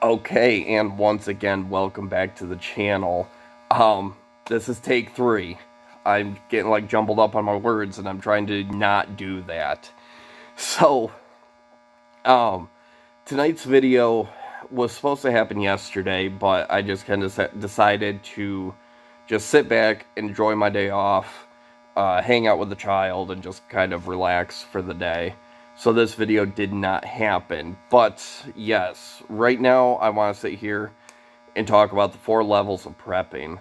Okay, and once again, welcome back to the channel. This is take 3. I'm getting jumbled up on my words, and I'm trying to not do that. So, tonight's video was supposed to happen yesterday, but I just kind of decided to just sit back, enjoy my day off, hang out with the child, and just kind of relax for the day. So this video did not happen, but yes, right now I want to sit here and talk about the 4 levels of prepping.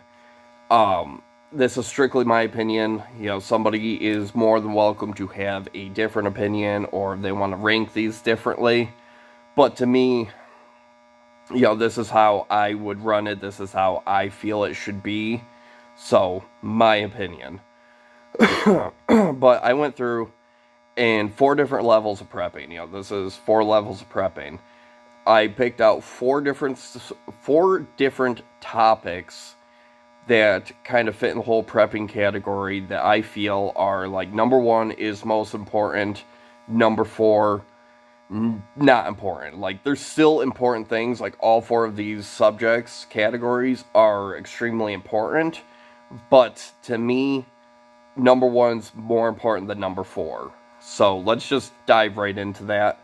This is strictly my opinion. You know, somebody is more than welcome to have a different opinion, or if they want to rank these differently. But to me, you know, this is how I would run it. This is how I feel it should be. So, my opinion. But I went through and 4 different levels of prepping. You know, this is 4 levels of prepping. I picked out 4 different topics that kind of fit in the whole prepping category that I feel are number 1 is most important, number 4 not important. There's still important things. All 4 of these subjects categories are extremely important, but to me, number 1's more important than number 4. So let's just dive right into that.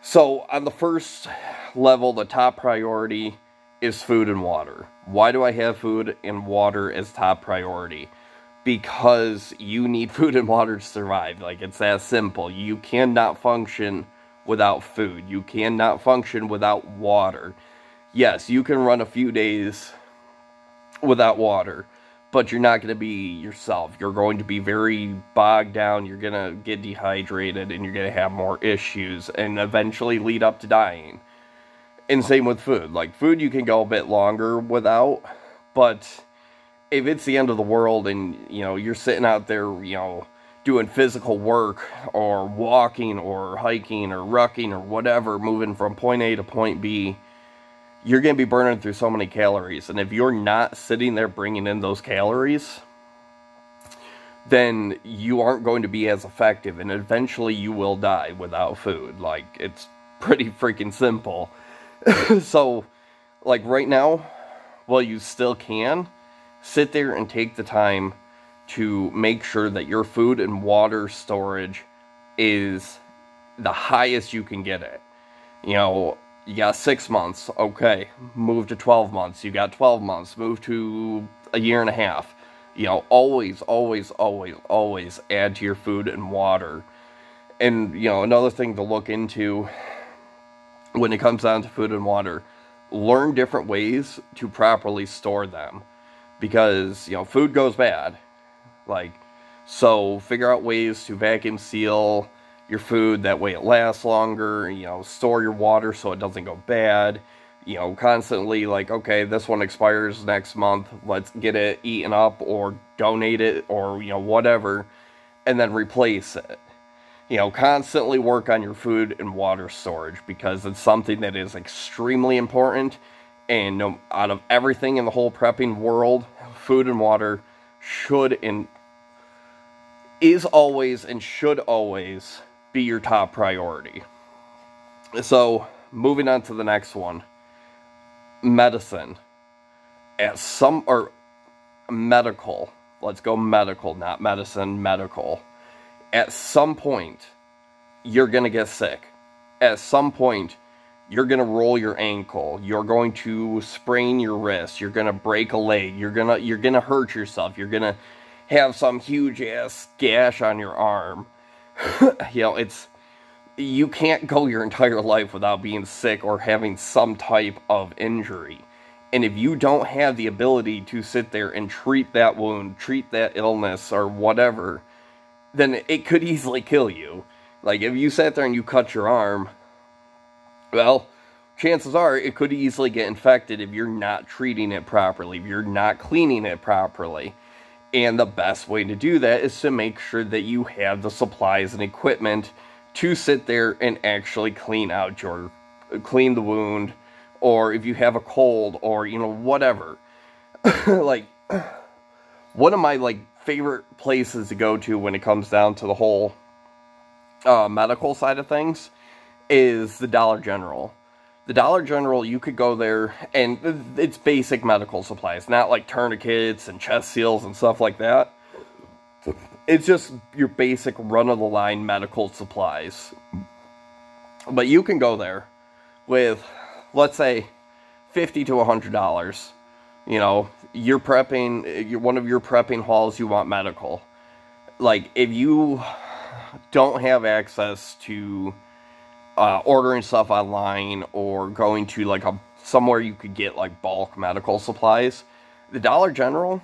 So on the first level, the top priority is food and water. Why do I have food and water as top priority? Because you need food and water to survive. It's that simple. You cannot function without food. You cannot function without water. Yes, you can run a few days without water, but you're not going to be yourself. You're going to be very bogged down. You're going to get dehydrated, and you're going to have more issues, and eventually lead up to dying. And same with food. Food you can go a bit longer without, but if it's the end of the world, and, you know, you're sitting out there, you know, doing physical work, or walking, or hiking, or rucking, or whatever, moving from point A to point B, you're going to be burning through so many calories. And if you're not sitting there bringing in those calories, then you aren't going to be as effective. And eventually you will die without food. It's pretty freaking simple. So, right now, while you still can, sit there and take the time to make sure that your food and water storage is the highest you can get it. You know, you got 6 months, okay, move to 12 months. You got 12 months, move to a year and a half. You know, always, always, always, always add to your food and water. And, you know, another thing to look into when it comes down to food and water, learn different ways to properly store them. Because, you know, food goes bad. So figure out ways to vacuum seal your food, that way it lasts longer. You know, store your water so it doesn't go bad. You know, constantly okay, this one expires next month, let's get it eaten up, or donate it, or, you know, whatever, and then replace it. You know, constantly work on your food and water storage, because it's something that is extremely important. And out of everything in the whole prepping world, food and water is always and should always be your top priority. So, moving on to the next one. Medicine. Medical. Let's go medical, not medicine, medical. At some point, you're going to get sick. At some point, you're going to roll your ankle. You're going to sprain your wrist. You're going to break a leg. You're going to hurt yourself. You're going to have some huge ass gash on your arm. You know, you can't go your entire life without being sick or having some type of injury. And if you don't have the ability to sit there and treat that wound, treat that illness, or whatever, then it could easily kill you. If you sat there and you cut your arm, well, chances are it could easily get infected if you're not treating it properly, if you're not cleaning it properly. And the best way to do that is to make sure that you have the supplies and equipment to sit there and actually clean the wound, or if you have a cold, or, you know, whatever. One of my, favorite places to go to when it comes down to the whole medical side of things is the Dollar General. The Dollar General, you could go there, and it's basic medical supplies, not like tourniquets and chest seals and stuff like that. It's just your basic run-of-the-line medical supplies. But you can go there with, let's say, $50 to $100. You know, you're prepping, one of your prepping hauls, you want medical. Like, if you don't have access to ordering stuff online or going to like somewhere you could get like bulk medical supplies, the Dollar General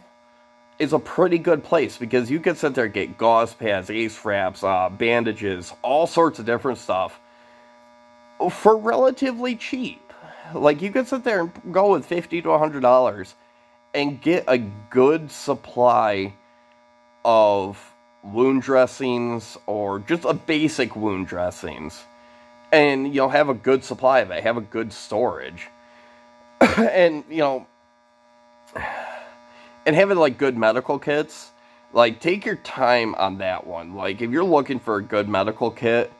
is a pretty good place because you can sit there and get gauze pads, ace wraps, bandages, all sorts of different stuff for relatively cheap. Like, you could sit there and go with $50 to $100 and get a good supply of wound dressings or just a basic wound dressings. And you'll have a good supply of it, have a good storage. And, you know, and having, like, good medical kits, like, take your time on that one. Like, if you're looking for a good medical kit,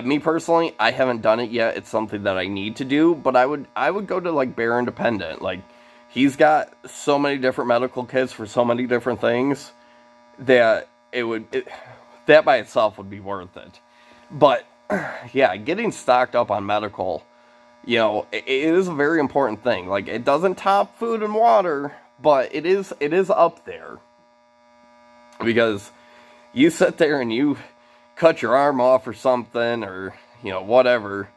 me personally, I haven't done it yet. It's something that I need to do, but I would go to, like, Bear Independent. Like, he's got so many different medical kits for so many different things that that by itself would be worth it. But yeah, getting stocked up on medical, you know, it is a very important thing. Like, it doesn't top food and water, but it is up there. Because you sit there and you cut your arm off or something, or, you know, whatever,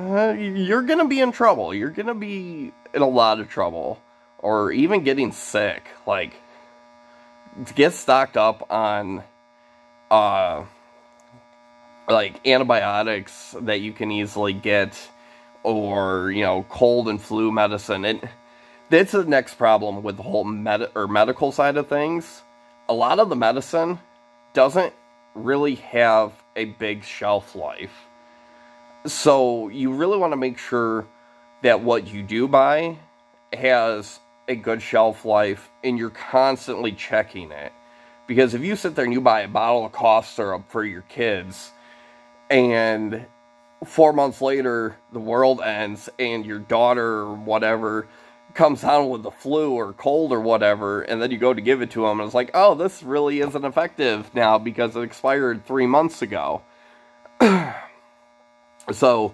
you're gonna be in trouble. You're gonna be in a lot of trouble. Or even getting sick. Like, to get stocked up on like antibiotics that you can easily get, or, you know, cold and flu medicine. That's the next problem with the whole medical side of things. A lot of the medicine doesn't really have a big shelf life. So you really want to make sure that what you do buy has a good shelf life and you're constantly checking it. Because if you sit there and you buy a bottle of cough syrup for your kids, and 4 months later, the world ends, and your daughter or whatever comes down with the flu or cold or whatever, and then you go to give it to them, and it's like, oh, this really isn't effective now because it expired 3 months ago. So,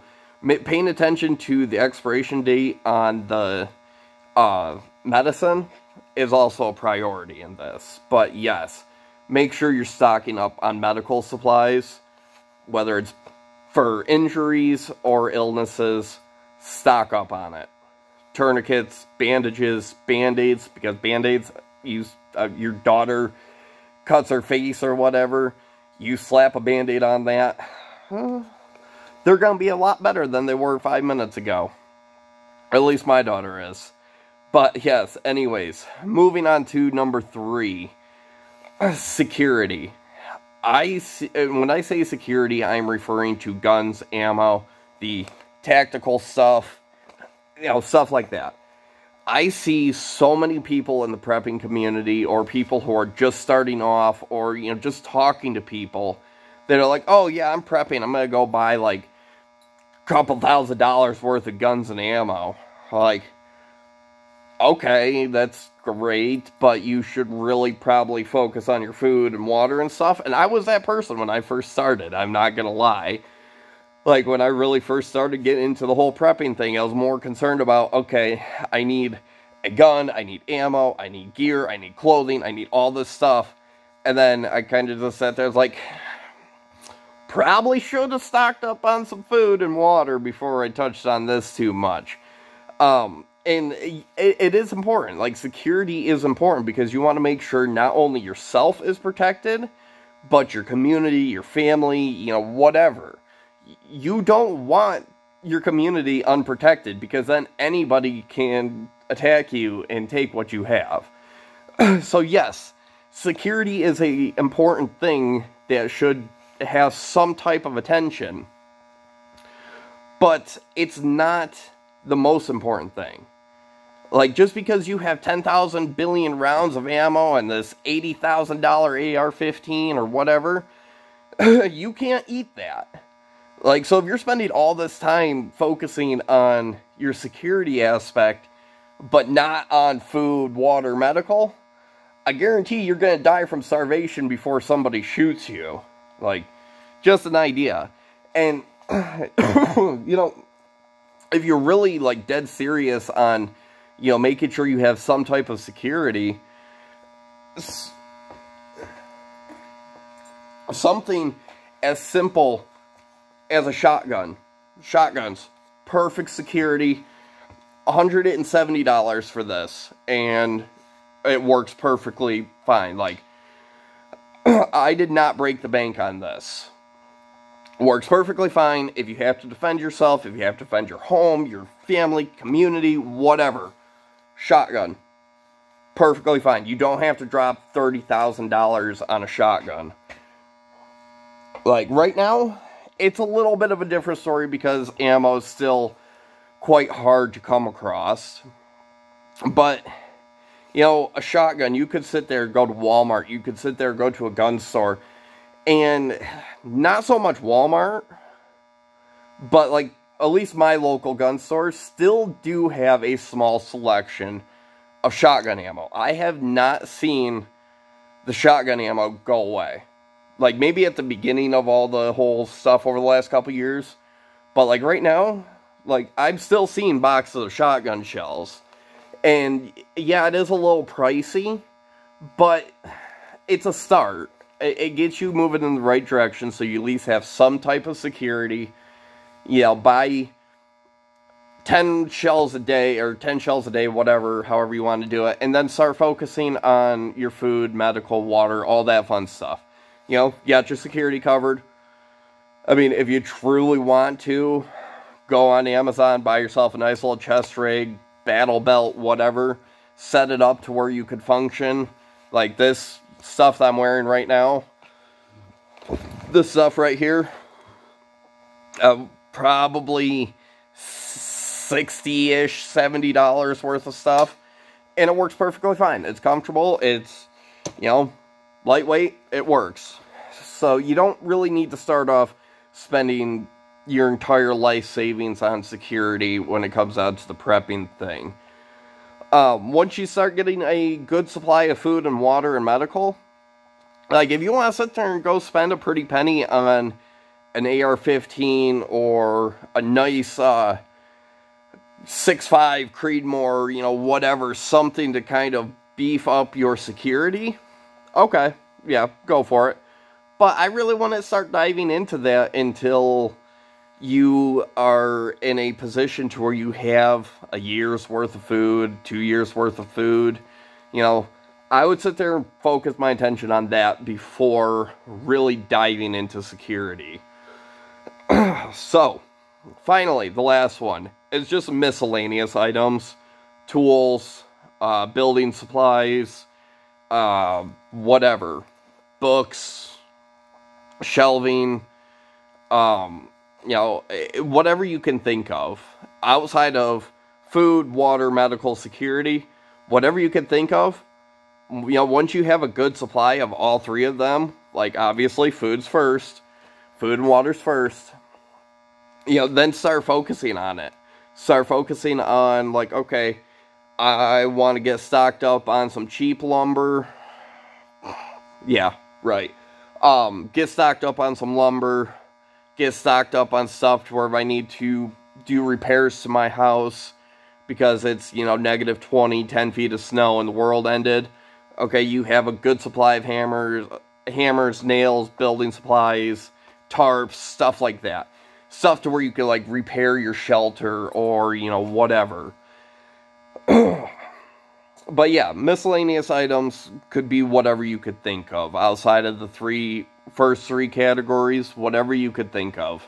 paying attention to the expiration date on the medicine is also a priority in this. But yes, make sure you're stocking up on medical supplies. Whether it's for injuries or illnesses, stock up on it. Tourniquets, bandages, Band-Aids, because Band-Aids, your daughter cuts her face or whatever, you slap a Band-Aid on that, they're going to be a lot better than they were 5 minutes ago. At least my daughter is. But yes, anyways, moving on to number 3, security. When I say security, I'm referring to guns, ammo, the tactical stuff, you know, stuff like that. I see so many people in the prepping community, or people who are just starting off, or, you know, just talking to people that are like, oh yeah, I'm prepping, I'm gonna go buy like a couple $1,000s worth of guns and ammo. Like, okay, that's great, but you should really probably focus on your food and water and stuff. And I was that person when I first started, I'm not gonna lie. Like, when I really first started getting into the whole prepping thing, I was more concerned about, okay, I need a gun, I need ammo, I need gear, I need clothing, I need all this stuff. And then I kind of just sat there, I was like, probably should have stocked up on some food and water before I touched on this too much. And it is important. Like, security is important because you want to make sure not only yourself is protected, but your community, your family, you know, whatever. You don't want your community unprotected, because then anybody can attack you and take what you have. So yes, security is an important thing that should have some type of attention, but it's not the most important thing. Like, just because you have 10,000 billion rounds of ammo and this $80,000 AR-15 or whatever, you can't eat that. Like, so if you're spending all this time focusing on your security aspect, but not on food, water, medical, I guarantee you're going to die from starvation before somebody shoots you. Like, just an idea. And, you know, if you're really, like, dead serious on, you know, making sure you have some type of security, something as simple as a shotgun. Shotguns. Perfect security. $170 for this. And it works perfectly fine. Like, I did not break the bank on this. Works perfectly fine if you have to defend yourself, if you have to defend your home, your family, community, whatever. Shotgun. Perfectly fine. You don't have to drop $30,000 on a shotgun. Like, right now, it's a little bit of a different story because ammo is still quite hard to come across. But, you know, a shotgun, you could sit there, go to Walmart, you could sit there, go to a gun store, and not so much Walmart, but, like, at least my local gun stores still do have a small selection of shotgun ammo. I have not seen the shotgun ammo go away. Like, maybe at the beginning of all the whole stuff over the last couple years, but, like, right now, like, I'm still seeing boxes of shotgun shells. And, yeah, it is a little pricey, but it's a start. It gets you moving in the right direction, so you at least have some type of security. You know, buy 10 shells a day, or 10 shells a day, whatever, however you want to do it, and then start focusing on your food, medical, water, all that fun stuff. You know, you got your security covered. I mean, if you truly want to, go on Amazon, buy yourself a nice little chest rig, battle belt, whatever. Set it up to where you could function. Like this stuff that I'm wearing right now. This stuff right here. Probably $60-ish, $70 worth of stuff. And it works perfectly fine. It's comfortable. It's, you know, lightweight. It works. So you don't really need to start off spending your entire life savings on security when it comes out to the prepping thing. Once you start getting a good supply of food and water and medical, like if you want to sit there and go spend a pretty penny on an AR-15 or a nice 6.5 Creedmoor, you know, whatever, something to kind of beef up your security, okay, yeah, go for it. But I really want to start diving into that until you are in a position to where you have a year's worth of food, 2 years worth of food. You know, I would sit there and focus my attention on that before really diving into security. So, finally, the last one is just miscellaneous items, tools, building supplies, whatever, books, shelving, you know, whatever you can think of, outside of food, water, medical, security, whatever you can think of, you know, once you have a good supply of all three of them, like, obviously, food's first, food and water's first, you know, then start focusing on it. Start focusing on, like, okay, I want to get stocked up on some cheap lumber. Yeah, right. Get stocked up on some lumber. Get stocked up on stuff to where if I need to do repairs to my house because it's, you know, negative 20, 10 feet of snow and the world ended. Okay, you have a good supply of hammers, nails, building supplies, tarps, stuff like that. Stuff to where you can, like, repair your shelter or, you know, whatever. But yeah, miscellaneous items could be whatever you could think of. Outside of the first three categories, whatever you could think of.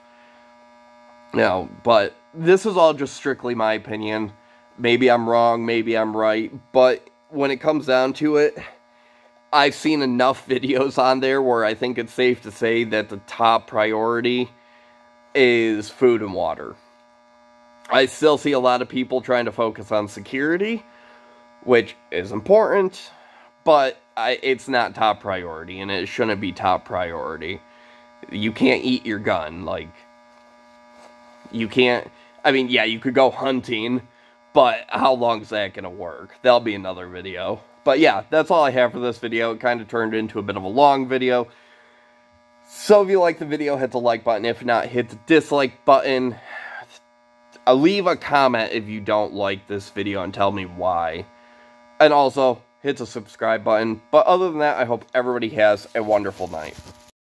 Now, but this is all just strictly my opinion. Maybe I'm wrong, maybe I'm right. But when it comes down to it, I've seen enough videos on there where I think it's safe to say that the top priority is food and water. I still see a lot of people trying to focus on security, which is important, but it's not top priority, and it shouldn't be top priority. You can't eat your gun. Like, You can't, I mean, yeah, you could go hunting, but how long is that going to work? That'll be another video. But yeah, that's all I have for this video. It kind of turned into a bit of a long video. So if you like the video, hit the like button. If not, hit the dislike button. Leave a comment if you don't like this video and tell me why. And also, hit the subscribe button. But other than that, I hope everybody has a wonderful night.